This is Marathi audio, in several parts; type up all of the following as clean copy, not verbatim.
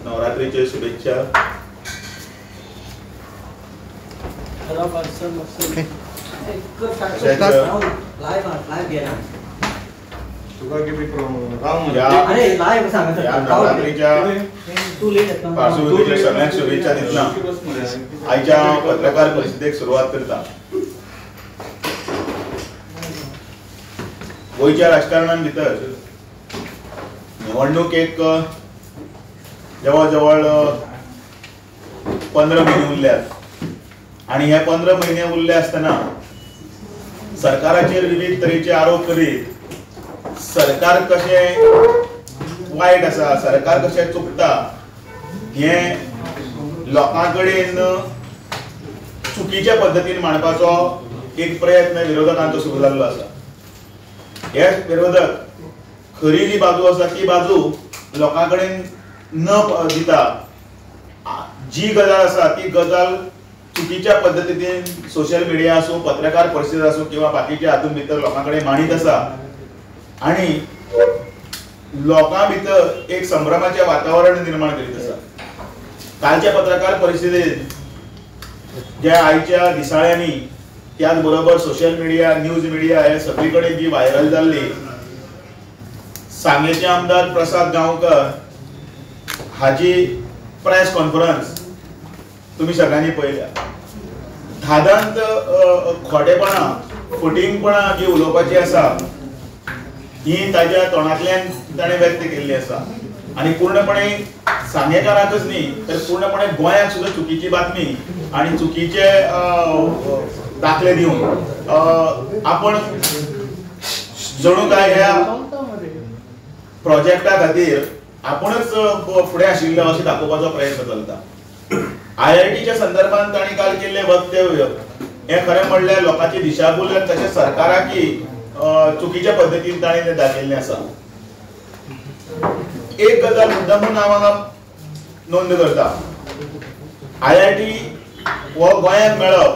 नवरात्रीच्या शुभेच्छा. नवरात्रीच्या पार्श्वभूमीचेर सगळ्यांक शुभेच्छा दितना आयच्या पत्रकार परिशदेक सुरवात करता. गोयच्या राजकारणान भितर निवडणूक एक जवळ जवळ 15 महिने उरल्यात आणि हे 15 महिने उरले असताना सरकाराचेर विविध तरेचे आरोप करीत सरकार कशें वायट आसा, सरकार कशें चुकता हे लोकांकडेन चुकीच्या पद्धतीन मांडपाचो एक प्रयत्न विरोधकांचो सुरू जाल्लो आसा. हे विरोधक खरी जी बाजू आसा ती बाजू लोकांकडेन न दिता जी गजाल आसा ती गजाल चुकीच्या पद्धतीन सोशल मिडिया आसूं, पत्रकार परिशद आसूं किंवा बाकीच्या हातून भितर लोकांकडे मांडीत आसा आणि लोकां भितर एक संभ्रमाचे वातावरण निर्माण करीत आसा. कालच्या पत्रकार परिशदेंत जे आयच्या दिसाळ्यांनी त्याच बरोबर सोशल मिडिया, न्यूज मिडिया हे सगळीकडे जी व्हायरल जाल्ली, सांगेचे आमदार प्रसाद गांवकर हाची प्रेस कॉन्फरन्स तुम्ही सगळ्यांनी पळयल्या. धादांत खोटेपणां, फटिंगपणां जी उलोवपाची आसा ही ताच्या तोंडांतल्यान ताणें व्यक्त केल्ली आसा आणि पूर्णपणे सांगेकाराकच न्ही तर पूर्णपणे गोंयाक सुद्दां चुकीची बातमी आणि चुकीचे दाखले दिवन आपण जणू काय ह्या प्रोजेक्टा खातीर आपणच फुडें आशिल्लो अशें दाखोवपाचो प्रयत्न चलता. IITच्या संदर्भात तांणी काल केल्ले वक्तव्य हे खरें म्हणल्यार लोकांची दिशाभूल आनी तशेंच सरकाराकी चुकीच्या पद्धतीन ताणें तें दाखयल्लें आसा. एक गजाल मुद्दामून हांव हांगा नोंद करता. IIT हो गोंयांत मेळप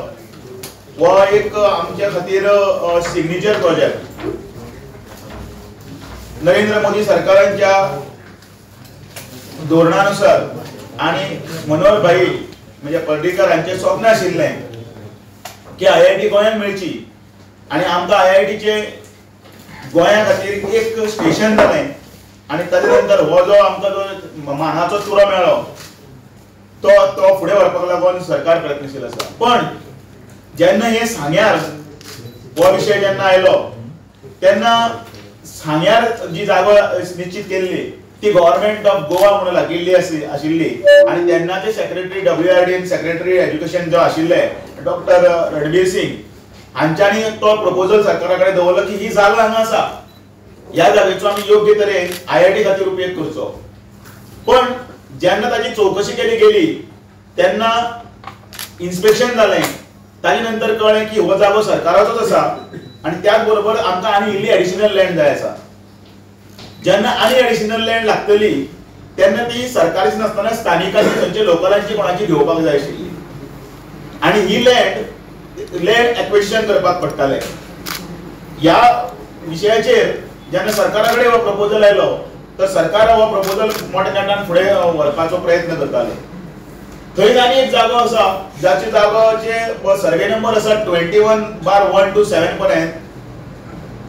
हो एक आमच्या खातीर सिग्नेचर प्रोजेक्ट. नरेंद्र मोदी सरकारांच्या धोरणानुसार आणि मनोहर भाई म्हणजे पर्रीकर हांचे स्वप्न आशिल्लें की IIT गोंयांत मेळची आणि आमकां IITचे गोंया खातीर एक स्टेशन जालें आणि ताचे नंतर हो जो आमकां जो मानाचो तुरो मेळ्ळो तो फुडें व्हरपाक लागून सरकार प्रयत्नशील आसा. पण जेन्ना हे सांग्यार हो विशय जेन्ना आयलो तेन्ना सांग्यार जी जागा निश्चित केल्ली ती गव्हर्नमेंट ऑफ गोवा म्हणून लागिल्ली आशिल्ली आणि तेन्नाचे सेक्रेटरी WRD सेक्रेटरी एज्युकेशन जो आशिल्ले डॉक्टर रणबीर सिंग हांच्यांनी तो प्रपोजल सरकारा कडेन दवरलो की ही जागा हांगा आसा, ह्या जागेचो आमी योग्य तरेन IIT खातीर उपयोग करचो. पण जेन्ना ताची चौकशी केली गेली तेन्ना इन्स्पेक्शन जालें, ताचे नंतर कळ्ळें की हो जागो सरकाराचोच आसा आणि त्याच बरोबर आमकां आनी इल्ली एडिशनल लँड जाय आसा. जेन्ना आनी एडिशनल लँड लागतली तेन्ना ती सरकारीच नासतना स्थानिकांची थंयच्या लोकलांची कोणाची घेवपाक जाय आशिल्ली आणि ही लँड एक्विजिशन करपाक पडटालें. ह्या विशयाचेर जेन्ना सरकारा कडेन हो प्रपोजल आयलो तर सरकार हो प्रपोजल मोठ्या नेटान फुडें व्हरपाचो प्रयत्न करताले. थंय आनी एक जागो आसा जाची जागोचे सर्वे नंबर आसा 21/1 to 7 पर्यंत,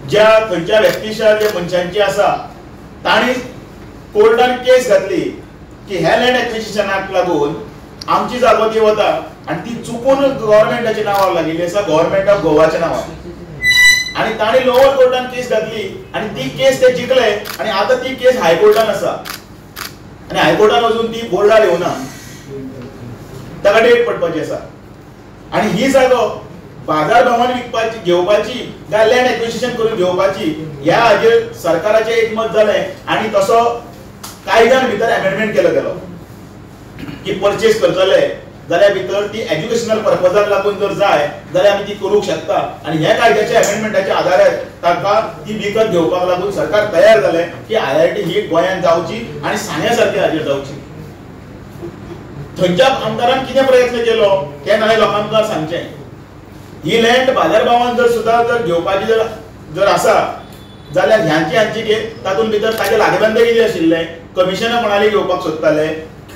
ज्या थंयच्या व्यक्तिशा जे मनशांची आसा तांणी कोर्टान केस घातली की हे लँड एक्विजिशनाक लागून आमची जागो ती वता आणि ती चुकून गव्हर्नमेंटाच्या नांवार लागिल्ली आसा, गव्हर्नमेंट ऑफ गोवाच्या नांवार. आणि तांणी लोअर कोर्टान केस घातली आणि ती केस ते जिखले आणि आता ती केस हायकोर्टान आसा आणि हायकोर्टान अजून ती बोर्डार येवना, ताका डेट पडपाची आसा. आणि ही जागो बाजार भावान विकपाची घेवपाची काय लँड एक्विजिशन करून घेवपाची ह्या हाजेर सरकाराचें एकमत जालें आणि तसो कायद्यान भितर अमेंडमेंट केलो गेलो की परचेस करतले जाल्यार भितर ती एज्युकेशनल पर्पजाक लागून जर जाय जाल्यार आमी ती करूंक शकता आणि ह्या कायद्याच्या अमेंडमेंटाच्या आधारार ताका ती विकत घेवपाक लागून सरकार तयार जालें की IIT ही गोंयांत जावची आणि सांग्या सारक्या हाजेर जावची. थंयच्या आमदारान कितें प्रयत्न केलो तें हांवें लोकांका सांगचें. ही लँड बाजार भावान जर सुद्दां जर घेवपाची जर आसा जाल्यार ह्यांची घे तातूंत भितर ताजे लागेबंदे कितें आशिल्ले, कमिशनां कोणाली घेवपाक सोदताले,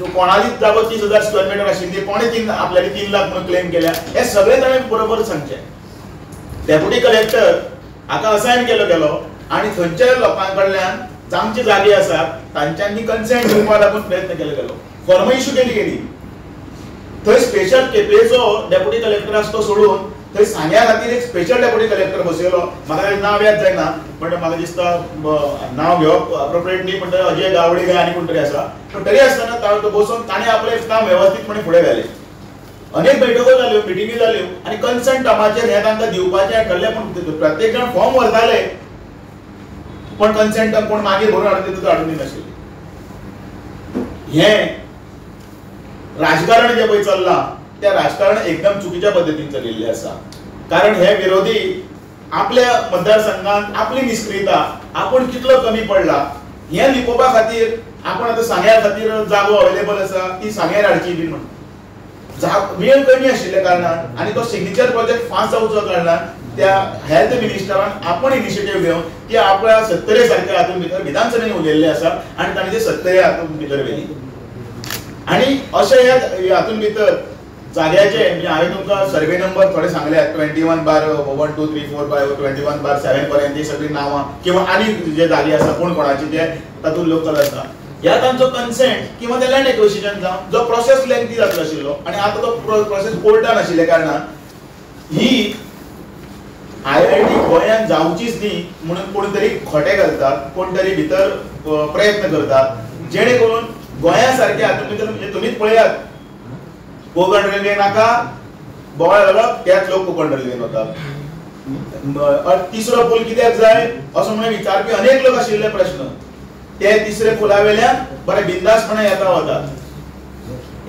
कोणालीच जागो 30,000 स्क्वेअर मीटर आशिल्ली कोणे आपल्याला 3 लाख म्हणून क्लेम केल्या हे सगळे ताणें बरोबर सांगचे. डेप्युटी कलेक्टर हाका असायन केलो गेलो आणि थंयच्या लोकां कडल्यान जामचे जागे आसात तांच्यांनी कन्सेंट घेवपाक लागून प्रयत्न केलो गेलो. फॉर्म इश्यू केली गेली. थंय स्पेशल केपेचो डेप्युटी कलेक्टर आसा तो सोडून थंय सांग्या खातीर एक स्पेशल डेप्युटी कलेक्टर बसयलो. म्हाका नांव याद जायना पण म्हाका दिसता नांव घेवप अप्रोप्रिएट न्ही पण अजय गावडे काय आनी कोण तरी आसा. पण तरी आसतना तो बसून ताणें आपलें काम वेवस्थीतपणे फुडें व्हेलें. अनेक बैठको जाल्यो मिटिंगी जाल्यो आनी कन्सेंट टर्माचेर हे तांकां दिवपाचें ठरलें पण प्रत्येक जाण फॉर्म व्हरताले पण कन्सेंट कोण मागीर भरून हाडून दिता तो हाडून दिनाशिल्ले. हें राजकारण जे पळय चल्लां त्या राजकारण एकदम चुकीच्या पद्धतीन चलिल्लें आसा. कारण हे विरोधी आपल्या मतदारसंघात आपली निष्क्रियता आपण कितलो कमी पडला हे लिपोवपा खातीर आपण आतां सांग्या खातीर जागो अवेलेबल आसा ती सांग्यार हाडची बी म्हणून वेळ कमी आशिल्ल्या कारणान आनी तो सिग्नेचर प्रोजेक्ट फास्ट जावचो कारणान त्या हेल्थ मिनिस्टरान आपण इनिशिएटिव्ह घेवन की आपल्या 70 सारख्या हातून भितर विधानसभेन उलयल्ले आसा आनी तांणी ते 70 हातून भितर व्हेली. आनी अशे ह्या हातून भितर जाग्याचे म्हणजे हांवें तुमकां सर्वे नंबर थोडे सांगल्यात 21/1, 2, 3, 4, 5, 21/7 पर्यंत ही सगळी नांवां किंवा आनी जे जागे आसा कोण कोणाचे ते तातूंत लोकल आसा ह्या तांचो कन्सेंट किंवा ते लँड एक्विजिशन जावन जो प्रोसेस लेंथी जातलो आशिल्लो आनी आतां तो प्रोसेस कोर्टान आशिल्ल्या कारणान ही IIT गोंयांत जावचीच न्ही म्हणून कोण तरी खोटे घालतात कोण तरी भितर प्रयत्न करतात जेणे करून गोंया सारख्या हातूंत भितर म्हणजे तुमीच पळयात कोकण रेल्वे नाका बोवाळ जालो त्याच लोक कोकण रेल्वेन वतात. तिसरो पूल कित्याक जाय असो म्हणून विचारपी अनेक लोक आशिल्ले प्रश्न ते तिसरे पुला वयल्यान बरे बिंदासपणे येता वतात.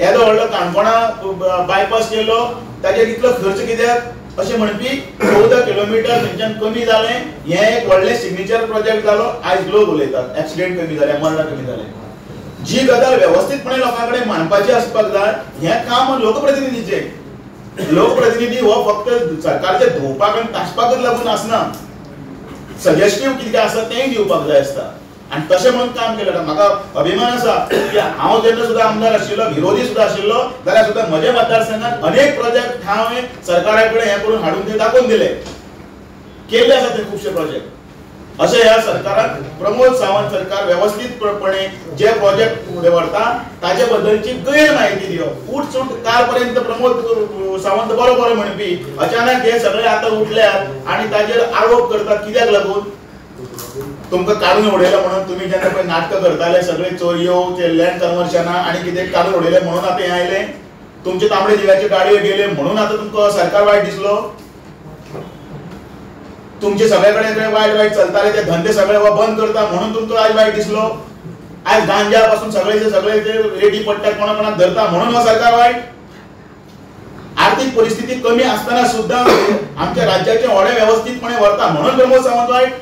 येदो व्हडलो काणकोणा बायपास केलो ताचेर इतलो खर्च कित्याक अशें म्हणपी 14 किलोमीटर थंयच्यान कमी जालें हें एक व्हडलें सिग्नेचर प्रोजेक्ट जालो आयज लोक उलयतात एक्सिडेंट कमी जाले मर्डर कमी जाले. जी गजाल व्यवस्थितपणे लोकांकडे मांडपाची आसपाक जाय हें काम लोकप्रतिनिधीचें. लोकप्रतिनिधी हो फक्त सरकारचे धोवपाक आनी तासपाकच लागून आसना सजेस्टिव्ह कितें आसा तेंय दिवपाक जाय आसता आनी तशें म्हणून काम केलें. म्हाका अभिमान आसा की हांव जेन्ना सुद्दां आमदार आशिल्लो विरोधी सुद्दां आशिल्लो जाल्यार सुद्दां म्हज्या मतदारसंघात अनेक प्रोजेक्ट हांवें सरकारा कडेन हें करून हाडून ते दाखोवन दिले केल्ले आसा ते खुबशे प्रोजेक्ट. अशें ह्या सरकाराक प्रमोद सावंत सरकार व्यवस्थितपणे जे प्रोजेक्ट फुडें व्हरता ताचे बद्दलची गैर म्हायती दिवप. उठसूट काल पर्यंत प्रमोद सावंत बरो म्हणपी अचानक हे सगळे आतां उठल्यात आनी ताचेर आरोप करतात कित्याक लागून तुमकां काडून उडयलें म्हणून तुमी जेन्ना पळय नाटकां करताले सगळे चोरयो ते लँड कन्वर्शनां आनी कितें काडून उडयलें म्हणून आतां हें आयलें तुमचे तांबडे दिव्याचे गाडयो गेले म्हणून आतां तुमकां सरकार वायट दिसलो. तुमचे सगळे कडेन वायट चलताले ते धंदे सगळे बंद करता म्हणून तुमकां आज वायट दिसलो. आज गांजा पासून सगळे जे रेडी पडटात कोणाक धरता म्हणून हो सरकार वायट. आर्थिक परिस्थिती कमी आसतना सुद्दां आमच्या राज्याचे व्हडे व्यवस्थितपणे व्हरता म्हणून प्रमोद सावंत वायट.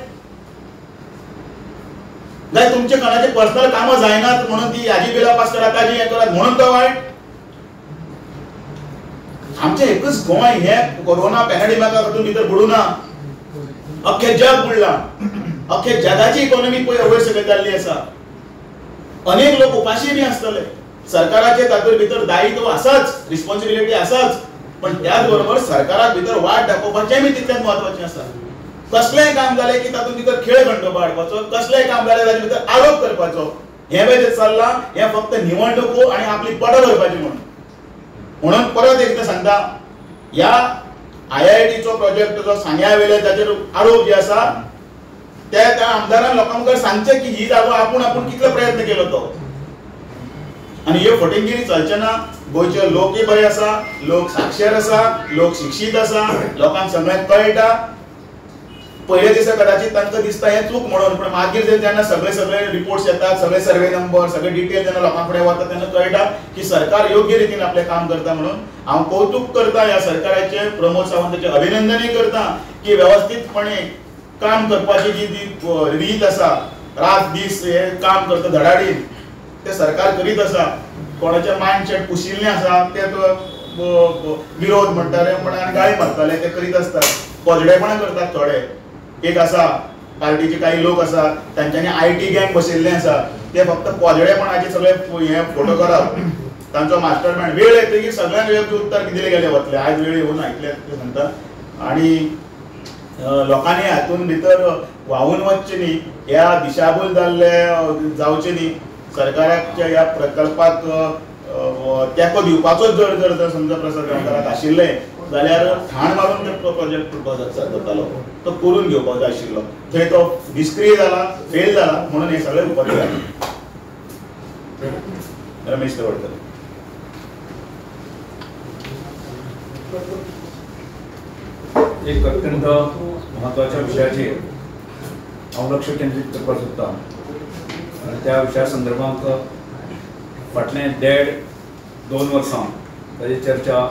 जाय तुमचे कोणाचे पर्सनल कामां जायनात म्हणून ती यादी बिलां पास करात ताजी हें करात म्हणून तो वायट. आमचें एकच गोंय हें कोरोना पॅन्डेमिका हातूंत भितर बुडूना अख्खें जग बुडलां. अख्खे जगाची इकॉनॉमी वयर सकयल जाल्ली आसा. अनेक लोक उपाशी बी आसतले. सरकाराचे तातूंत भितर दायित्व आसाच रिस्पॉन्सिबिलिटी आसाच पण त्याच बरोबर सरकाराक भितर वाट दाखोवपाचें बी तितलेंच म्हत्वाचें आसा. कसलेंय काम जालें की तातूंत भितर खेळ घंटोबा हाडपाचो कसलेंय काम जालें ताचे भितर आरोप करपाचो हें पळय चल्लां हें फक्त निवडणुको आनी आपली पदां भरपाची म्हणून परत एकदां सांगता ह्या IIT चो प्रोजेक्ट जो सांग्या वयले ताचेर आरोप जे आसा ते त्या आमदारान लोकां मुखार सांगचें की ही जागो आपूण कितलो प्रयत्न केलो तो आनी ह्यो फटिंगगिरी चलचे ना. गोंयचे लोकूय बरे आसा लोक साक्षर आसा लोक शिक्षीत आसा लोकांक सगळ्यांक कळटा. पयले दिसा कदाचित तांकां दिसता हें चूक म्हणून पण मागीर जेन्ना सगळे रिपोर्ट्स येतात सगळे सर्वे नंबर सगळे डिटेल जेन्ना लोकां कडेन वता तेन्ना कळटा की सरकार योग्य रितीन आपलें काम करता. म्हणून हांव कौतुक करता ह्या सरकाराचे प्रमोद सावंताचें अभिनंदनय करता की वेवस्थीतपणे काम करपाची जी रीत आसा रात दीस हे काम करता धडाडीन ते सरकार करीत आसा. कोणाचे मायंडसेट कुशिल्लें आसा ते विरोध म्हणटाले पण आनी गाळी मारताले ते करीत आसतात. पोजडेपणां करतात थोडे. एक आसा पार्टीचे काही लोक आसा तांच्यांनी IT गँग बसयल्लें आसा ते फक्त पोजडेपणाचे सगळे हे फोटो करप तांचो मास्टर माइंड वेळ येतकीर सगळ्यांक योग्य उत्तर कितें गेले वतले आज वेळ येवन आयकले ते सांगता आणि लोकांनी हातून भितर व्हांवून वचचे न्ही ह्या दिशाभूल जाल्ले जावचे न्ही सरकाराच्या ह्या प्रकल्पाक तेंको दिवपाचो जर समजा प्रसाद गांवकाराक आशिल्ले जाल्यार ठाण मारून तो प्रोजेक्ट जातालो तो करून घेवपाक जाय आशिल्लो थंय तो निष्क्रिय जाला फेल जाला म्हणून हे सगळे उपाधी जाले. रमेश तवडकर. एक अत्यंत महत्वाच्या विषयाचेर हांव लक्ष केंद्रीत करपाक सोदतां आनी त्या विशया संदर्भांत फाटले 1.5-2 वर्सां ताची चर्चा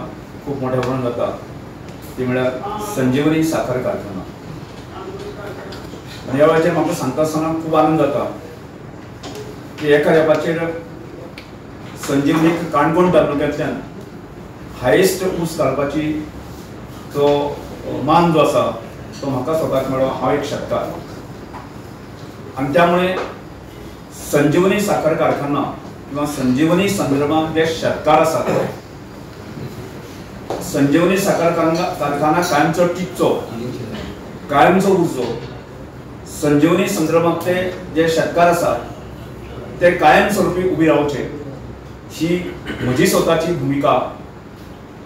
खूब मोठ्या प्रमाणात जाता ती म्हळ्यार संजीवनी साखर कारखाना. आनी ह्या वेळाचेर म्हाका सांगता आसतना खूब आनंद जाता की एका जापाचेर संजीवनी काणकोण तालुक्यांतल्यान हायेस्ट ऊस घालपाची तो मान जो आसा तो म्हाका स्वताक मेळ्ळो. हांव एक शेतकार आनी त्यामुळे संजीवनी साखर कारखाना किंवा संजीवनी संदर्भात जे शेतकार आसात संजीवनी साखर कारखाना कायमचो टिकचो कायमचो उरचो संजीवनी संदर्भातले जे शेतकार आसात ते कायमस्वरूपी उबी रावचे ही म्हजी स्वताची भुमिका.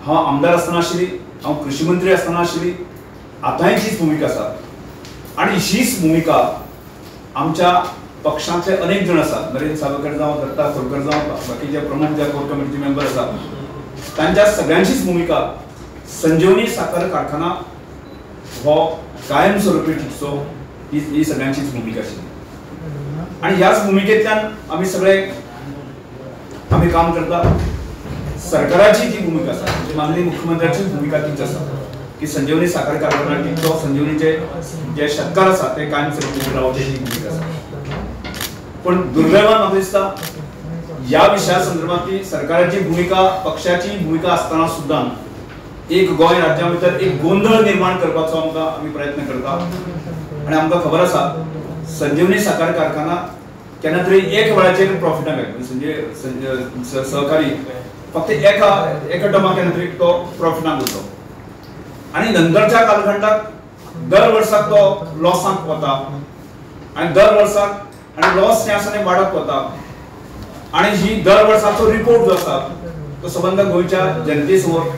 हांव आमदार आसतना आशिल्ली हांव कृषी मंत्री आसतना आशिल्ली आतांय तीच भुमिका आसा आनी हीच भुमिका आमच्या पक्षांतले अनेक जण आसात नरेंद्र सावयकर जावं दत्ता खोडकर जावं बाकीचे प्रमुख जे कोर कमिटीचे मेंबर आसात तांच्या सगळ्यांचीच भुमिका संजीवनी साखर कारखाना हो कायमस्वरूपी टिकचो ही सगळ्यांचीच भुमिका आशिल्ली. आनी ह्याच भुमिकेंतल्यान आमी काम करता. सरकाराची ती भूमिका आसा म्हणजे माननीय मुख्यमंत्र्याची भूमिका तीच आसा की संजीवनी साखर कारखाना टिकचो संजीवनीचे जे शेतकार आसा ते कायमस्वरूपी रावचे ही भूमिका आसा. पण दुर्दैवान म्हाका दिसता ह्या विशया संदर्भातली सरकाराची भूमिका पक्षाची भूमिका आसतना सुद्दां एक गोंय राज्या भितर एक गोंधळ निर्माण करपाचो आमी प्रयत्न करता. आनी आमकां खबर आसा संजीवनी साखर कारखाना केन्ना तरी एक वेळाचेर प्रॉफिटाक म्हणजे सहकारी फक्त एका टर्माक केन्ना तरी तो प्रॉफिटाक उरलो आनी नंतरच्या कालखंडाक दर वर्साक तो लॉसाक वता आनी दर वर्साक आनी लॉस जे आसा तें वाडत वता आनी ही दर वर्साचो रिपोर्ट जो आसा तो संबंद गोंयच्या जनते समोर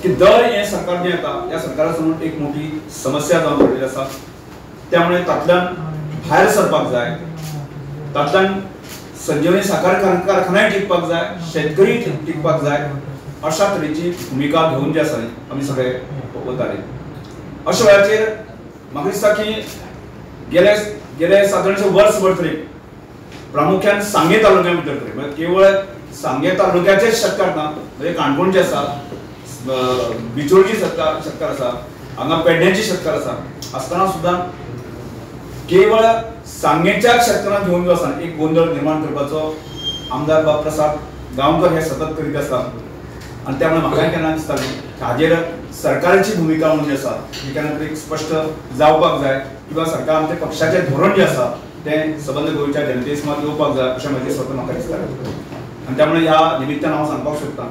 की दर हे सरकार जे येता त्या सरकारा समोर एक मोठी समस्या जावन पडलेली आसा. त्यामुळे तातल्यान भायर सरपाक जाय तातल्यान संजीवनी साखर कारखानाय टिकपाक जाय शेतकरी टिकपाक जाय अशा तरेची भूमिका घेवन जे आसा आमी सगळे वताले. अशा वेळाचेर म्हाका दिसता की गेले सादारणशे वर्सभर तरी प्रामुख्यान सांगे तालुक्या भितर तरी म्हणजे केवळ सांगे तालुक्याचेच शेतकार ना म्हणजे काणकोणचे आसा बिचोलचे शेतकार आसा हांगा पेडण्याचे शेतकार आसतना सुद्दां केवळ सांगेच्या शेतकारांक घेवन जो आसा एक गोंधळ निर्माण करपाचो आमदार बाप्रसाद गांवकर हे सतत करीत आसता. आनी त्यामुळे म्हाका केन्ना दिसतालें की हाजेर सरकाराची भूमिका म्हणजे आसा ही केन्ना तरी स्पश्ट जावपाक जाय किंवा सरकार आमचे पक्षाचें धोरण जें आसा तें सबंद गोंयच्या जनते समोर येवपाक जाय अशें म्हाजें स्वता म्हाका दिसतालें. आनी त्यामुळे ह्या निमित्तान हांव सांगपाक सोदतां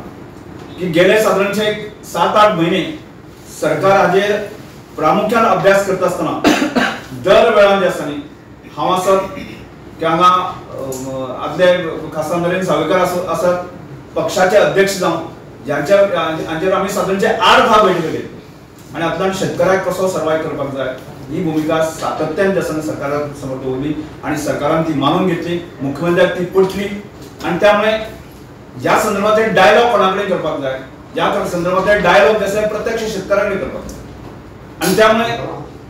की गेले सादारणशे 7-8 म्हयने सरकार हाजेर प्रामुख्यान अभ्यास करता आसतना दर वेळार जे आसा न्ही हांव आसत की हांगा आदले खासदार नरेंद्र सावयकर आसत पक्षाचे अध्यक्ष जावन हांचेर आमी सादारणशे 8-10 बैठको घेतली आनी हातूंतल्यान शेतकाराक कसो सर्वायव करपाक जाय ही भूमिका सातत्यान जे आसा सरकारा समोर दवरली आनी सरकारान ती मानून घेतली मुख्यमंत्र्याक ती पटली आनी त्यामुळे ह्या संदर्भातले डायलॉग कोणा कडेन करपाक जाय ह्या संदर्भातले डायलॉग जे आसा प्रत्यक्ष शेतकारां कडेन करपाक जाय. आनी त्यामुळे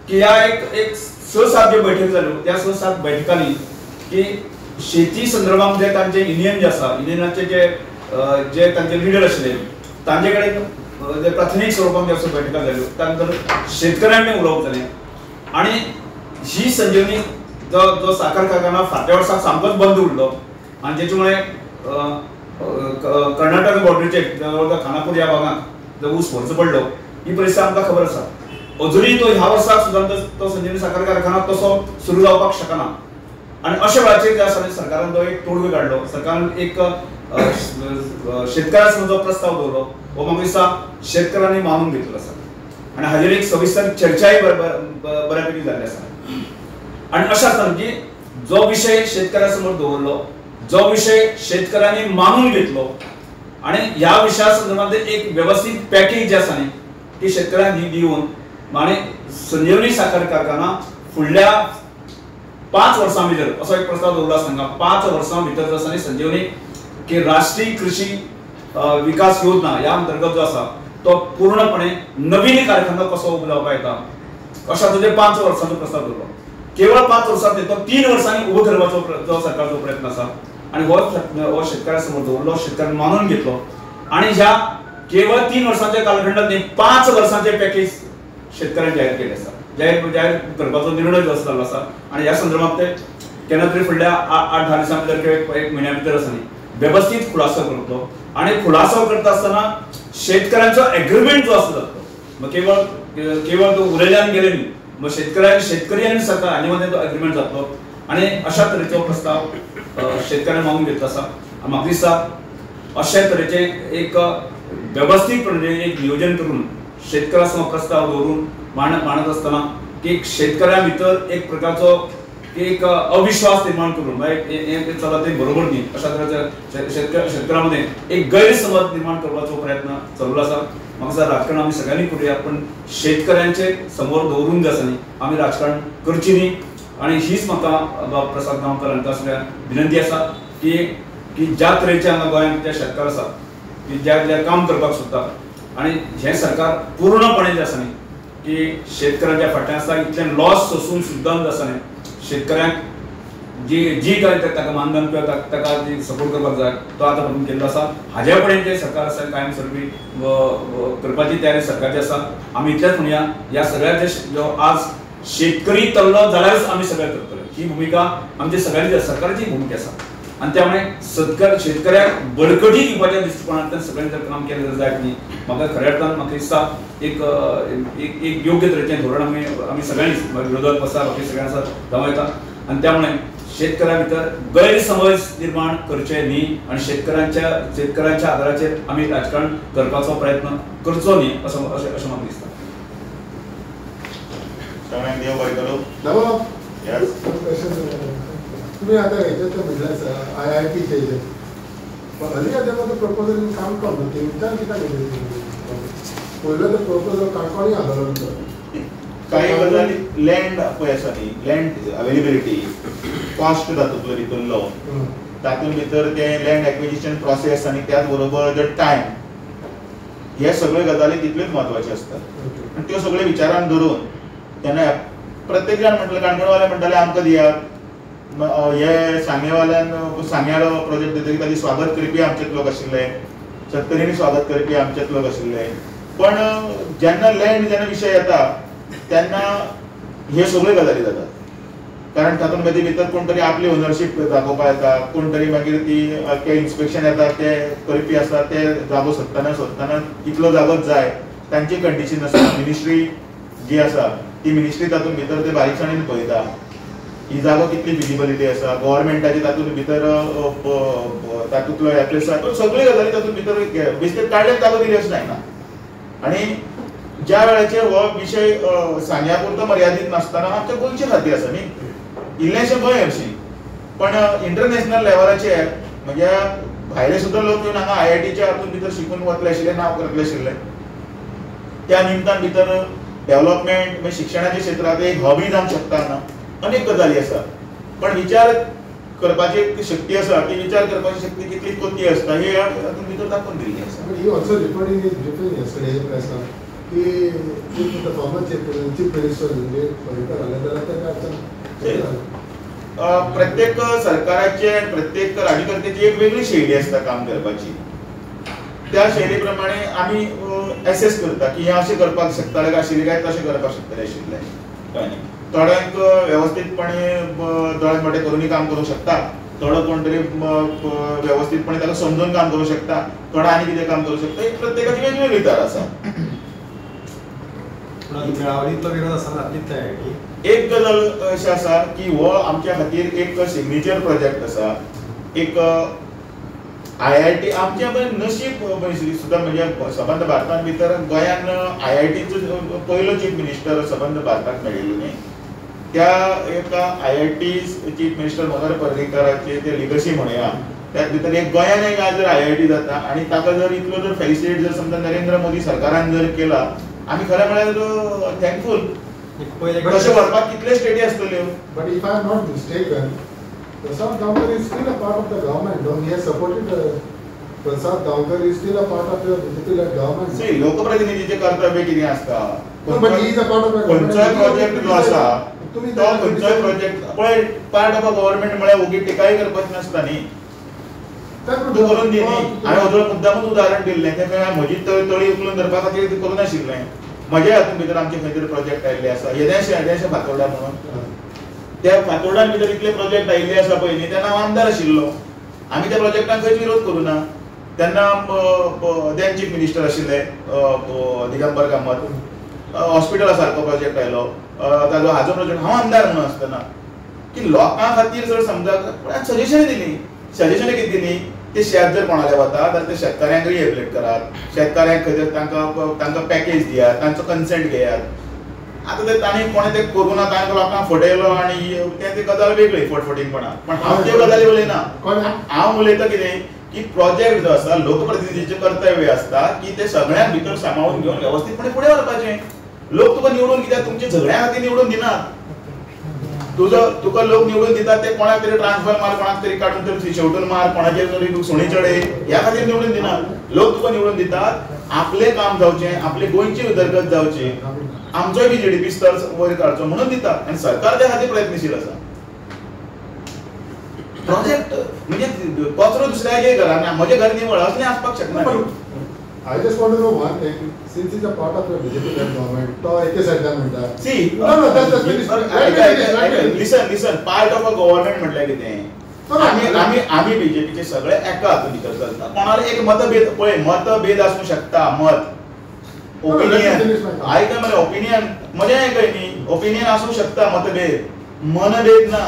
की ह्या एक 6-7 जे बैठक जाल्यो त्या 6-7 बैठकांनी की शेती संदर्भात जे तांचे युनियन जे आसा युनियनाचे जे तांचे लिडर आशिल्ले तांचे कडेन जे प्राथमीक स्वरुपान जे आसा बैठका जाल्यो त्यानंतर शेतकऱ्यांनी उलोवप जालें आनी ही संजीवनी जो साखर कारखाना फाटल्या वर्साक सामकोच बंद उरलो आनी जेचे मुळे कर्नाटक बॉर्डरीचेर खानापूर ह्या भागात जो ऊस व्हरचो पडलो ही परिस्थिती आमकां खबर आसा. अजुनूय तो ह्या वर्साक सुद्दां तो संजीवनी साखर कारखाना तसो सुरू जावपाक शकना आणि अशा वेळाचेर जे आसा सरकारान तो एक तोडगो काडलो. सरकारान एक शेतकारां जो प्रस्ताव दवरलो हो म्हाका दिसता शेतकारांनी मानून घेतलो आसा आणि हाजेर एक सविस्तर चर्चाय बऱ्यापैकी जाल्ली आसा. आणि अशें आसता की जो विषय शेतकाऱ्या समोर दवरलो, जो विषय शेतकऱ्यांनी मानून घेतलो आणि ह्या विशया संदर्भात एक व्यवस्थित पॅकेज जे आसा न्ही ती शेतकऱ्यांक दिवन आणि संजीवनी साखर कारखाना फुडल्या 5 वर्सां भितर असो एक प्रस्ताव दवरलो आसा. 5 वर्सां भितर जो आसा न्ही संजीवनी की राष्ट्रीय कृषी विकास योजना ह्या अंतर्गत जो आसा तो पूर्णपणे नवीन कारखानो कसो उबो जावपाक येता अशा तुजे 5 वर्सांचो प्रस्ताव दवरलो. केवळ 5 वर्सांत न्ही तो 3 वर्सांनी उबो करपाचो जो सरकारचो प्रयत्न आसा आणि हो शेतकऱ्या समोर दवरलो, शेतकऱ्यांनी मानून घेतलो आणि ह्या केवळ 3 वर्सांच्या कालखंडात न्ही 5 वर्सांचे पॅकेज शेतकऱ्यांक जाहीर केले आसा. जाहीर करपाचो निर्णय जो जाल्लो आसा आणि ह्या संदर्भात ते केन्ना तरी फुडल्या 8-10 दिसां भितर किंवा 1 म्हयन्या भितर आसा न्ही व्यवस्थित खुलासो करतलो आणि खुलासो करता आसतना शेतकऱ्यांचो एग्रीमेंट जो आसा जातलो केवळ तो उलयल्यान गेले न्ही मग शेतकरी आणि सरकार हांचे मदें तो एग्रीमेंट जातलो आणि अशा तरेचो प्रस्ताव शेतकऱ्यांनी मागून घेतलो आसा. म्हाका दिसता अशा तरेचे एक व्यवस्थितपणे एक नियोजन करून शेतकऱ्या समोर प्रस्ताव दवरून मांडत असताना की शेतकऱ्या भितर एक प्रकारचो एक अविश्वास निर्माण करून हे चला ते बरोबर न्ही अशा तरेच्या शेतकऱ्यांमध्ये एक गैरसमज निर्माण करपाचो प्रयत्न चालू आसा. म्हाका दिसता राजकारण आमी सगळ्यांनी करूया पण शेतकऱ्यांचे समोर दवरून जे आसा न्ही आमी राजकारण करची न्ही आणि हीच म्हाका प्रसाद गांवकर हांकां सगळ्या विनंती आसा की ज्या तरेचे हांगा गोंयांत जे शेतकार आसा की जे काम करपाक सोदता आणि हे सरकार पूर्णपणे जे आसा न्ही की शेतकऱ्यांच्या फाटल्यान आसा इतले लॉस सोसून सुद्दां जे आसा न्ही शेतकऱ्यांक जी काय ताका मानधन किंवा ताका जी सपोर्ट करपाक जाय तो आतां पर्यंत केल्लो आसा. हाज्या फुडें जे सरकार आसा कायम स्वरुपी करपाची तयारी सरकारची आसा. आमी इतलेंच म्हणया ह्या सगळ्या जो आज शेतकरी तरलो जाल्यारच आमी सगळे करतले ही भूमिका आमची सगळ्यांची सरकारची भूमिका आसा आणि त्यामुळे शेतकऱ्याक बळकटी दिवपाच्या दृश्टिकोनांतल्यान सगळ्यांनी जर काम केलें जायत न्ही म्हाका खऱ्या अर्थान म्हाका दिसता एक योग्य तरेचें धोरण आमी सगळ्यांनी विरोधक आसा बाकी सगळ्यांनी आसा जावं येता आणि त्यामुळे शेतकऱ्या भितर गैरसमज निर्माण करचे न्ही आणि शेतकऱ्यांच्या आदाराचेर आमी राजकारण करपाचो प्रयत्न करचो न्ही अशें म्हाका दिसता. तुम्ही आता ह्याच्यात म्हटलं IIT हल्ली आता प्रपोजल काम करतो ते विचार किती पहिलं तर प्रपोजल काणकोणी आलो काही गजाली लँड पळय आसा न्ही लँड अवेलेबिलिटी कॉस्ट तातूंतलो भितरलो तातूंत भितर ते लँड एक्विजिशन प्रोसेस आनी त्याच बरोबर जो टायम हे सगळे गजाली तितल्योच म्हत्वाच्यो आसतात आनी त्यो सगळे विचारान धरून तेन्ना प्रत्येक जाण म्हटलं काणकोणवाले म्हणटाले आमकां दियात हे सांग्यारो प्रोजेक्ट दितकीर ताची स्वागत करपी आमचेच लोक आशिल्ले शेतकऱ्यांनी स्वागत करपी आमचेच लोक आशिल्ले पण जेन्ना विशय येता तेन्ना हे सगळे गजाली जातात कारण तातूंत मागीर भितर कोण तरी आपली ओनरशीप दाखोवपाक येता कोण तरी मागीर ती इन्स्पेक्शन येता ते करपी आसता ते जागो सोदतना इतलो जागोच जाय तांची कंडिशन आसा मिनिस्ट्री जी आसा ती मिनिस्ट्री तातूंत भितर ते बारीकसाणेन पळयता ही जागो कितली विजिबिलिटी आसा गव्हर्नमेंटाची तातूंत भितर तातूंतलो एप्लेस आसा सगळी गजाली तातूंत भितर बेश्टेच काडलेच जागो दिली अशें जायना आनी ज्या वेळाचेर हो विशय सांग्या पुरतो मर्यादीत नासतना आमच्या गोंयचे खातीर आसा न्ही इल्लेशें गोंय हरशीं पण इंटरनॅशनल लेवलाचेर म्हणजे भायले सुद्दां लोक येवन हांगा IITच्या हातूंत भितर शिकून वतले आशिल्ले नांव करतले आशिल्ले त्या निमतान भितर डेव्हलपमेंट शिक्षणाच्या क्षेत्रांत एक हॉबी जावंक शकता हांगा अनेक गजाली आसा पण विचार करपाची शक्ती आसा ती विचार करपाची शक्ती कितली कोती आसता हे हातूंत भितर दाखोवन दिल्ली आसा. He also reporting is different yesterday प्रेसान की फॉर्मर चीफ मिनिस्टर म्हणजे पॉलिटिकल आले जाल्यार ते काय प्रत्येक सरकाराचे प्रत्येक राज्यकर्त्याची एक वेगळी शैली आसता काम करपाची त्या शैली प्रमाणे आमी एसेस करता की हे अशें करपाक शकताले काय आशिल्ले काय तशें करपाक शकताले आशिल्ले कळ्ळें न्ही थोड्यांक व्यवस्थितपणे दोळे मोठे करूनय काम करूंक शकता थोडो कोण तरी व्यवस्थितपणे ताका समजून काम करूंक शकता थोडो आनी कितें काम करूंक शकता ही प्रत्येकाची वेगवेगळी तरा आसा मेळावळीतलो विरोध आसा जातलीच IIT. एक गजाल अशी आसा की हो आमच्या खातीर एक सिग्नेचर प्रोजेक्ट आसा. एक IIT आमचे नशीब सुद्दां म्हणजे सबंद भारतां भितर गोंयान IITचो पयलो चीफ मिनिस्टर सबंद भारताक मेळिल्लो न्ही. त्या एका IIT चीफ मिनिस्टर मनोहर पर्रीकराचे ते लिगसी म्हणया त्या भितर एक गोंयान एक आज जर IIT जाता आणि ताका जर इतलो जर फॅसिलिटेट जर समजा नरेंद्र मोदी सरकारान जर केला आमी खरें म्हळ्यार थँकफूल. तशें व्हरपाक कितले स्टेटी आसतल्यो. But if I am not mistaken, Prasad Davkar is still a part of the government. No? He has supported Prasad Davkar is still a part of the BJP-led government. See, लोकप्रतिनिधीचे कर्तव्य कितें आसता. No, but he is a part of the government. खंयचोय प्रोजेक्ट जो आसा तो खंयचोय प्रोजेक्ट पळय पार्ट ऑफ अ गव्हर्नमेंट म्हळ्यार ओगी टिकाय करपाची नासता न्ही. तूं करून दी न्ही. हांवें अजून मुद्दामूच उदाहरण दिल्लें तें म्हजी तळी उखलून धरपा खातीर करूं नाशिल्लें. म्हज्या हातूंत भितर आमचे खंय तरी प्रोजेक्ट आयिल्ले आसा येदेशे फातोर्डा म्हणून. त्या फातोर्डान भितर इतले प्रोजेक्ट आयिल्ले आसा पळय न्ही तेन्ना हांव आमदार आशिल्लो. आमी त्या प्रोजेक्टांक खंयच विरोध करूं ना. तेन्ना देन चीफ मिनिस्टर आशिल्ले दिगंबर कामत. हॉस्पिटला सारको प्रोजेक्ट आयलो ताजो हाजो प्रोजेक्ट हांव आमदार म्हणून आसतना की लोकां खातीर जर समजा सजेशन दिली. सजेशन कितें दिली ते शेत जर कोणाले वता जाल्यार ते शेतकाऱ्यांक रिहेबिलिट करात. शेतकाऱ्यांक खंय तरी तांकां पॅकेज दियात तांचो कन्सेंट घेयात. आतां ते तांणी कोणें तें करूं ना तांकां लोकांक फटयलो आनी ते गजाल वेगळी फटफटींगपणां. पण हांव त्यो गजाली उलयना. हांव उलयता कितें की प्रोजेक्ट जो आसा लोकप्रतिनिधीचें कर्तव्य आसता की ते सगळ्यांक भितर सांबाळून घेवन वेवस्थीतपणे फुडें व्हरपाचें. लोक तुका निवडून कित्याक तुमचे झगड्या खातीर निवडून दिनात. तुका लोक निवडून दितात ते कोणाक तरी ट्रान्सफर मार कोणाक तरी काडून तरी शेवटून मार कोणाचेर तरी सुणी चडय ह्या खातीर निवडून दिनात. लोक तुका निवडून दितात आपलें काम जावचें आपली गोंयची उदरगत जावची आमचोय बी GDP स्तर वयर काडचो म्हणून दितात आनी सरकार त्या खातीर प्रयत्नशील आसा. प्रोजेक्ट म्हणजे कचरो दुसऱ्यागे घरान म्हज्या घर निवळ असलें आसपाक शकना. I just want to know one thing. Since he's a part of the BJP-led government, तो एके साइडल्यान म्हणटा. See, no, listen. Part of a government म्हटल्यार कितें? आमी BJPचे सगळे एका हातून भितर चलता. कोणाला एक मतभेद आसूं शकता. ओपिनियन आयका मरे ओपिनियन मजा आयकय न्ही. ओपिनियन आसूं शकता मतभेद मनभेद ना.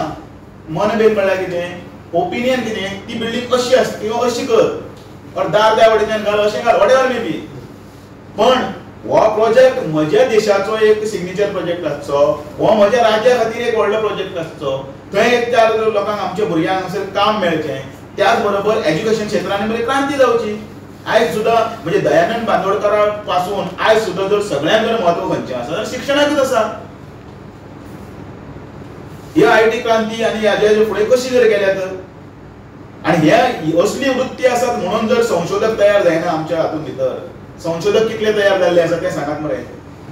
मनभेद म्हळ्यार कितें ओपिनियन कितें ती बिल्डींग कशी आसता किंवा अशी कर और दार त्या वटेच्यान घाल अशें घाल वॉटेवर मे बी. पण हो प्रोजेक्ट म्हज्या देशाचो एक सिग्नेचर प्रोजेक्ट आसचो. हो म्हज्या राज्या खातीर एक व्हडलो प्रोजेक्ट आसचो. थंय एक चार लोकांक आमच्या भुरग्यांक हांगासर काम मेळचें. त्याच बरोबर एज्युकेशन क्षेत्रांनी बरी क्रांती जावची. आयज सुद्दां म्हणजे दयानंद बांदोडकरा पासून आयज सुद्दां जर सगळ्यांक जर म्हत्व खंयचें आसा जाल्यार शिक्षणाकूच आसा. ह्या IT क्रांती आनी हाजे फुडें कशी जर गेल्यात आनी ह्या असली वृत्ती आसात म्हणून जर संशोधक तयार जायना आमच्या हातूंत भितर. संशोधक कितले तयार जाल्ले आसा ते सांगात मरे.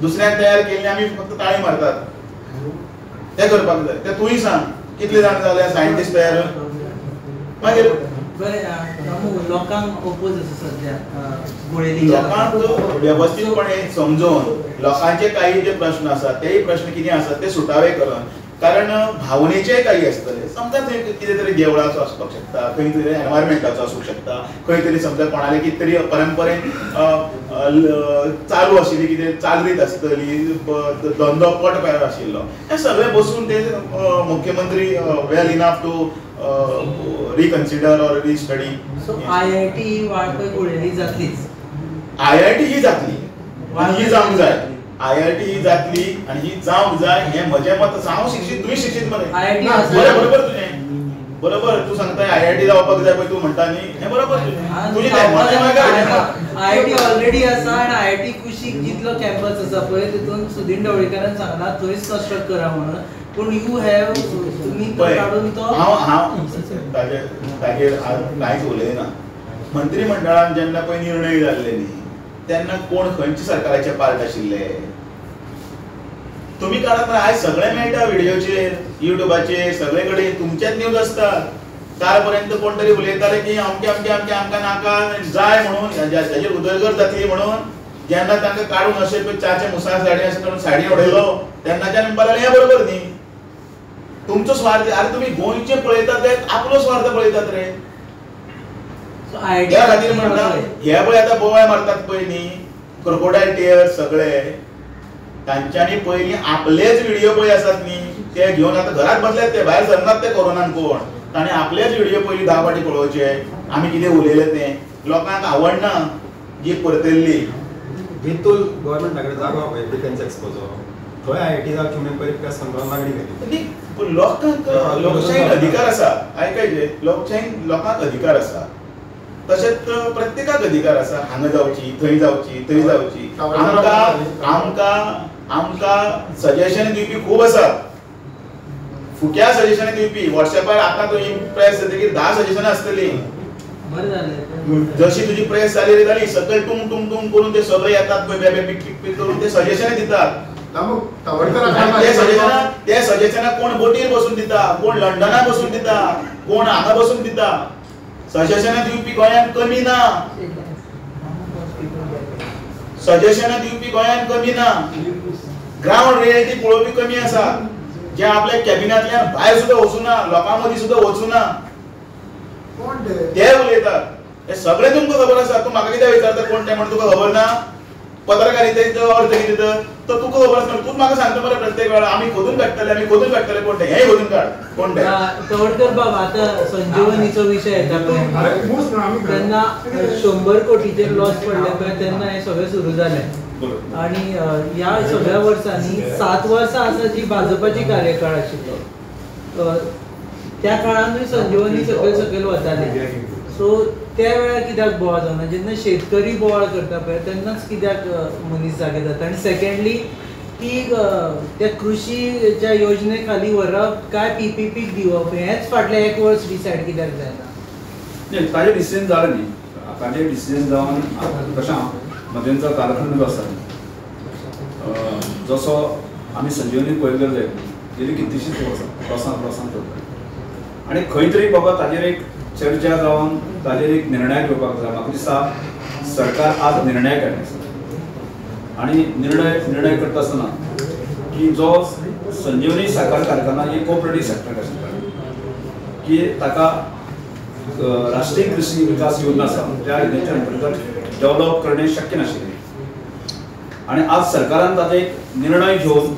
दुसऱ्याक तयार केल्ले आमी फक्त ताळी मारतात. ते करपाक जाय. ते तुंय सांग कितले जाण जाले सायंटिस्ट तयार. मागीर लोकांक ओपोज आसा सध्या लोकांक वेवस्थीतपणे समजून लोकांचे काही जे प्रश्न आसात तेही प्रश्न कितें आसात ते सुटावे करून कारण भावनेचे काही असतले. समजा कितें तरी देवळाचो आसपाक शकता खंय तरी एनवायरमेंटाचो आसूंक शकता खंय तरी समजा कोणाले कितें तरी परंपरेन चालू आशिल्ली कितें चालरीत आसतली धंदो पट पेर आशिल्लो हे सगळे बसून ते मुख्यमंत्री वेल इनफ टू रिकन्सिडर और रिस्टडी. सो IIT वाळपय उडयली जातलीच. IIT ही जातली आनी ही जावंक जाय. IIT ही जातली आनी ही जावंक जाय हे म्हजें मत. हांव शिक्षीत तुवें शिक्षीत मरे बरोबर तुजें बरोबर. तूं सांगता IIT जावपाक जाय पळय तूं म्हणटा न्ही हें बरोबर तुजें IIT ऑलरेडी आसा आनी IIT कुशीक जितलो कॅम्पस आसा पळय तितून सुदीन ढवळीकरान सांगला थंयच कन्स्ट्रक्ट करा म्हणून. पूण यू हॅव तुमी तो काडून तो हांव ताजेर कांयच उलयना. मंत्रिमंडळान जेन्ना पळय निर्णय जाल्ले न्ही तेन्ना कोण खंयच्या सरकाराचे पार्ट आशिल्ले तुमी काडत ना. आयज सगळे मेळटा व्हिडिओचेर युट्यूबाचेर सगळे कडेन तुमचेच न्यूज आसतात. काल पर्यंत कोण तरी उलयताले की आमकां नाका जाय म्हणून हाजेर उदरगत जातली म्हणून. जेन्ना तांकां काडून अशें पळय चाचे मुसाळ साडी अशें करून साडी उडयलो तेन्नाच्यान म्हणपाक लागले हें बरोबर न्ही. तुमचो स्वार्थ आरे तुमी गोंयचे पळयतात ते आपलो स्वार्थ पळयतात रे. त्या खातीर म्हणटा हे पळय आतां बोवाय मारतात पळय न्ही क्रोकोडायल टियर्स सगळे तांच्यांनी पयलीं आपलेच व्हिडिओ पळय आसात न्ही ते घेवन आतां घरात बसल्यात ते भायर सरनात ते कोरोनान कोण ताणें आपलेच व्हिडिओ पयलीं 10 फावटी पळोवचे आमी कितें उलयलें तें लोकांक आवडना जी परतल्ली बिलकुल गव्हर्नमेंटा कडेन जागो पळय डिफेन्स एक्सपोजो थंय आयआयटी जावची म्हणून पयलीं प्रेस कॉन्फरन्स मागणी केली पूण लोकांक लोकशाहीन अधिकार आसा आयकायचे लोकशाहीन लोकांक अधिकार आसा तशेंच प्रत्येकाक अधिकार आसा हांगा जावची थंय जावची आमकां सजेशन दिवपी खूब आसा फुक्या सजेशन दिवपी व्हॉट्सएपार आतां तुजी प्रेस जातकीर 10 सजेशनां आसतलीं बरें जालें जशी तुजी प्रेस जाली सकयल टूंग टूंग टूंग करून ते सगळे येतात पळय बेबे पिक करून ते सजेशन दितात ते सजेशनां कोण बोटीर बसून दिता कोण लंडनात बसून दिता कोण हांगा बसून दिता सजेशनां दिवपी गोंयांत कमी ना सजेशनां दिवपी गोंयांत कमी ना ग्राउंड रियलिटी पळोवपी कमी आसा जे आपल्या कॅबिनांतल्यान भायर सुद्दां वचूना लोकां मदीं सुद्दां वचूना ते उलयतात हे सगळे तुमकां खबर आसा तूं म्हाका कित्याक विचारता कोण ते म्हण तुका खबर ना पत्रकारितेचो अर्थ कितें तो तुका खबर आसता तूं म्हाका सांगता मरे प्रत्येक वेळा आमी खोदून काडटले कोण ते हेय खोदून काड कोण ते तवडकर बाबा आतां संजीवनीचो विशय येता तेन्ना 100 कोटीचेर लॉस पडले पळय तेन्ना हे सगळें सुरू जालें आणि ह्या सगळ्या वर्सांनी 7 वर्सां आसा जी भाजपाची कार्यकाळ आशिल्लो त्या काळानूय संजीवनी सकयल वताले सो त्या वेळार कित्याक बोवाळ जावना जेन्ना शेतकरी बोवाळ करता पळय तेन्नाच कित्याक मनीस जागे जाता आनी सेकंडली की त्या कृषीच्या योजने खाली व्हरप काय पीपीपी दिवप हेच फाटले 1 वर्स डिसायड कित्याक जायना नाही ताजें डिसिजन जालें न्ही ताजें डिसिजन जावन तशें मदेंचो कालखंड जो आसा जसो आमी संजीवनी पळयल्लो जाय गेली कितलीशींच वर्सां प्रवासान करता आनी खंय तरी बाबा ताजेर एक चर्चा जावन ताजेर एक निर्णय घेवपाक जाय म्हाका दिसता सरकार आज निर्णय घेतला आसा आनी निर्णय करता आसतना की जो संजीवनी साखर कारखाना ही कोऑपरेटिव्ह सेक्टर आशिल्लो की ताका राष्ट्रीय कृषी विकास योजना आसा त्या योजनेच्या अंतर्गत डेव्हलप करणे शक्य नाशिल्लें आनी आज सरकारान ताचो एक निर्णय घेवन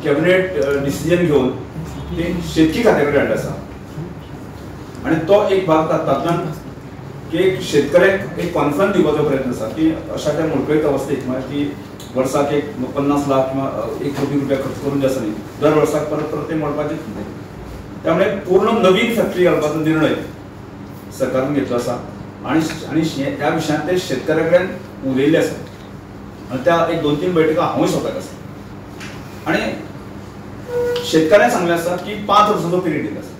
कॅबिनेट डिसिजन घेवन ते शेतकी खात्या कडेन हाडला आसा आणि तो एक भाग तातूंतल्यान की एक शेतकऱ्याक एक कॉन्फिडन्स दिवपाचो प्रयत्न आसा की अशा त्या मोडकळीत अवस्थेक म्हळ्यार की वर्साक एक 50 लाख किंवा 1 कोटी रुपया खर्च करून जे आसा न्ही दर वर्साक परत ते मोडपाचेच न्ही त्यामुळे पूर्ण नवीन फॅक्टरी घालपाचो निर्णय सरकारान घेतलो आसा आणि ह्या विशयांत ते शेतकऱ्या कडेन उलयल्ले आसा आनी त्या एक 2-3 बैठका हांवूय स्वताक आसा आनी शेतकऱ्यांक सांगलें आसा की 5 वर्सांचो पिरियड दिला आसा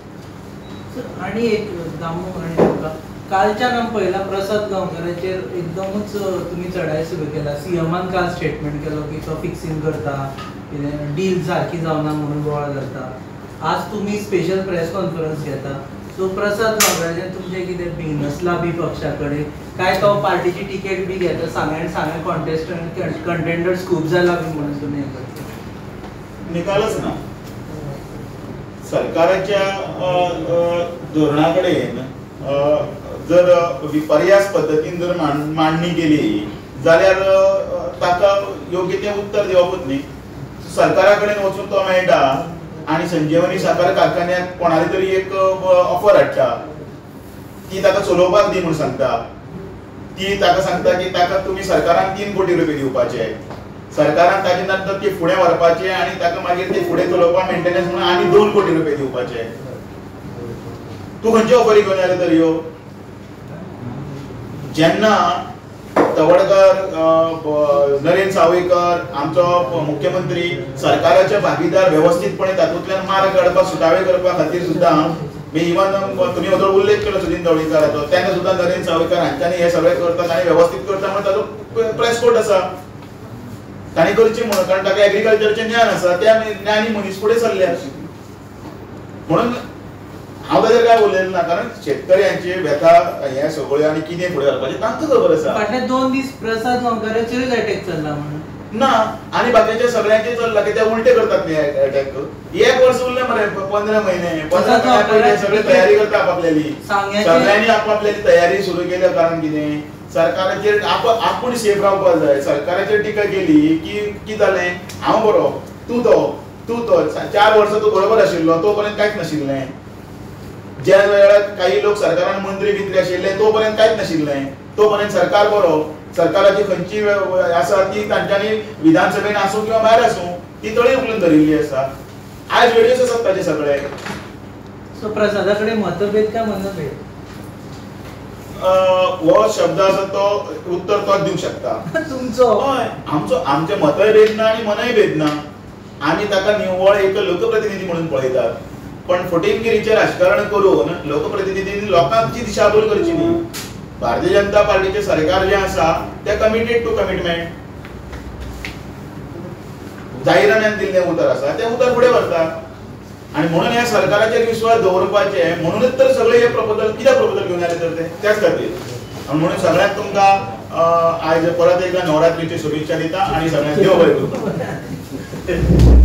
आणि एक दामू आणि कालच्या नाम पहिला प्रसाद गांवकराचेर एकदमच तुम्ही चढाई सुरू केला सीएमान काल स्टेटमेंट केलो की तो फिक्सिंग करता डील सारखी जावना म्हणून बोवाळ करता आज तुम्ही स्पेशल प्रेस कॉन्फरन्स घेता सो प्रसाद गांवकराचेर तुमचे कितें बिनसला बी पक्षा कडेन काय तो पार्टीची टिकेट बी घेता सांगे कॉन्टेस्टंट कंटेंडर्स खूप जाला बी म्हणून तुमी हे करता निकालच ना सरकाराच्या धोरणाकडे जर विपर्यास पद्धतीन जर मांडणी केली जाल्यार ताका योग्य ते उत्तर दिवपूच न्ही सरकारा कडेन वचून तो मेळटा आनी संजीवनी साखर कारखान्याक कोणाली तरी एक ऑफर हाडटा ती ताका चलोवपाक दी म्हूण सांगता ती ताका सांगता की ताका तुमी सरकारान 3 कोटी रुपये दिवपाचे सरकारान ताजे नंतर ते फुडें व्हरपाचे आनी ताका मागीर ते फुडें चलोवपाक मेंटेनन्स म्हणून आनी 2 कोटी रुपये दिवपाचे तूं खंयचे ऑफरी घेवन आयलो तर ह्यो जेन्ना तवडकर नरेंद्र सावयकर आमचो मुख्यमंत्री सरकाराचे भागीदार व्यवस्थितपणे तातूंतल्यान मार्ग काडपाक सुटावे करपा खातीर सुद्दां इवन तुमी हो उल्लेख केलो सुदीन ढवळीकाराचो तेन्ना सुद्दां नरेंद्र सावयकर हांच्यांनी हे सगळें करतात आनी व्यवस्थीत करता म्हणून ताचो प्रेस कोट आसा ताणी करची म्हणून कारण ताका एग्रीकल्चरचें ज्ञान आसा त्या ज्ञानी मनीस फुडें चल्ल्या म्हणून हांव ताजेर काय उलयलें ना कारण शेतकऱ्यांचे व्यथा हे सगळ्यो आनी कितें फुडें घालपाचें तांकां खबर आसा फाटले 2 दीस प्रसाद गांवकराचेरूच अटॅक चल्ला म्हणून ना आनी बाकीचे सगळ्यांचे चल्ला की ते उलटे करतात न्ही अटॅक 1 वर्स उरलें मरे 15 महिने सगळे तयारी करता आपापल्याली सगळ्यांनी आपापल्याली तयारी सुरू केल्या कारण कितें सरकाराचेर आपूण सेफ रावपाक जाय. सरकाराचेर टिका केली की कितें जालें, हांव बरो तूं तो 4 वर्सां तूं बरोबर आशिल्लो, तो पर्यंत कांयच नाशिल्लें. ज्या वेळार काही लोक सरकारान मंत्री बित्री आशिल्ले तो पर्यंत कांयच नाशिल्लें. तो पर्यंत सरकार बरो, सरकाराची खंयची आसा ती तांच्यांनी विधानसभेन आसूं किंवा भायर आसूं ती तळी उखलून धरिल्ली आसा. आज वेळीच आसात ताचे सगळे. सो प्रसादा कडेन मतभेद काय मनभेद? हो शब्द आसा तो उत्तर तोच दिवंक शकता. तुमचो हय, आमचे मतय भेद ना आणि मनय भेद ना. आमी ताका निव्वळ एक लोकप्रतिनिधी म्हणून पळयतात. पण फटिंगगिरीचें राजकारण करून लोकप्रतिनिधींनी लोकांची दिशाभूल करची न्ही. भारतीय जनता पार्टीचे सरकार जे आसा ते कमिटेड टू कमिटमेंट. जाहीरनाम्यान दिल्लें उतर आसा ते उतर फुडें व्हरता. आणि म्हणून ह्या सरकाराचेर विश्वास दवरपाचे म्हणूनच तर सगळे हे प्रपोजल कित्याक प्रपोजल घेवन आले तर ते त्याच खातीर. आणि म्हणून सगळ्यांक तुमकां आयज परत एकदा नवरात्रीची शुभेच्छा दिता आणि सगळ्यांक देव बरें करूं.